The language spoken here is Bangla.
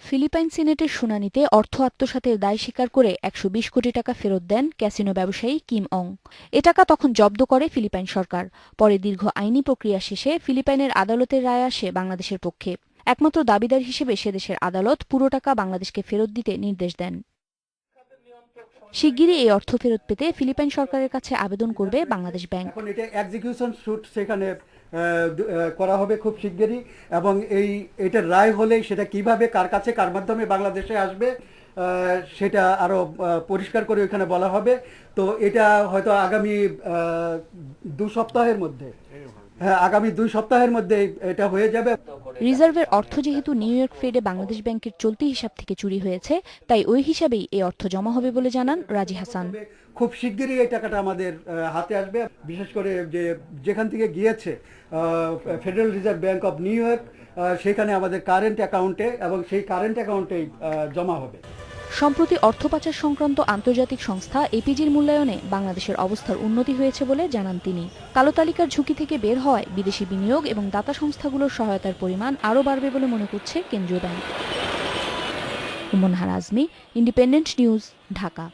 ফিলিপাইন সিনেটের শুনানিতে অর্থ আত্মসাতের দায় স্বীকার করে ১২০ কোটি টাকা ফেরত দেন ক্যাসিনো ব্যবসায়ী কিম অং। এ টাকা তখন জব্দ করে ফিলিপাইন সরকার। পরে দীর্ঘ আইনি প্রক্রিয়া শেষে ফিলিপাইনের আদালতের রায় আসে বাংলাদেশের পক্ষে। একমাত্র দাবিদার হিসেবে সেদেশের আদালত পুরো টাকা বাংলাদেশকে ফেরত দিতে নির্দেশ দেন। শিগগিরই এই অর্থ ফেরত পেতে ফিলিপাইন সরকারের কাছে আবেদন করবে বাংলাদেশ ব্যাংক। এখন এটা এক্সিকিউশন শুট সেখানে করা হবে খুব শিগগিরই, এবং এটার রায় হলেই সেটা কিভাবে কার কাছে কার মাধ্যমে বাংলাদেশে আসবে সেটা আরো পরিষ্কার করে ওখানে বলা হবে। তো এটা হয়তো আগামী 2 সপ্তাহের মধ্যে আগামী 2 সপ্তাহের মধ্যে এটা হয়ে যাবে। রিজার্ভের অর্থ যেহেতু নিউ ইয়র্ক ফেডে বাংলাদেশ ব্যাংকের চলতি হিসাব থেকে চুরি হয়েছে, তাই ওই হিসাবেই এই অর্থ জমা হবে বলে জানান রাজি হাসান। খুব শিগগিরই এই টাকাটা আমাদের হাতে আসবে, বিশেষ করে যেখান থেকে গিয়েছে federal reserve bank of new York, সেখানে আমাদের কারেন্ট অ্যাকাউন্টে এবং সেই কারেন্ট অ্যাকাউন্টেই জমা হবে। সম্প্রতি অর্থ পাচার সংক্রান্ত আন্তর্জাতিক সংস্থা এপিজির মূল্যায়নে বাংলাদেশের অবস্থার উন্নতি হয়েছে বলে জানান তিনি। কালো তালিকার ঝুঁকি থেকে বের হওয়ায় বিদেশি বিনিয়োগ এবং দাতা সংস্থাগুলোর সহায়তার পরিমাণ আরও বাড়বে বলে মনে করছে কেন্দ্রীয় ব্যাংক। ইমন হারাজমি, ইন্ডিপেন্ডেন্ট নিউজ, ঢাকা।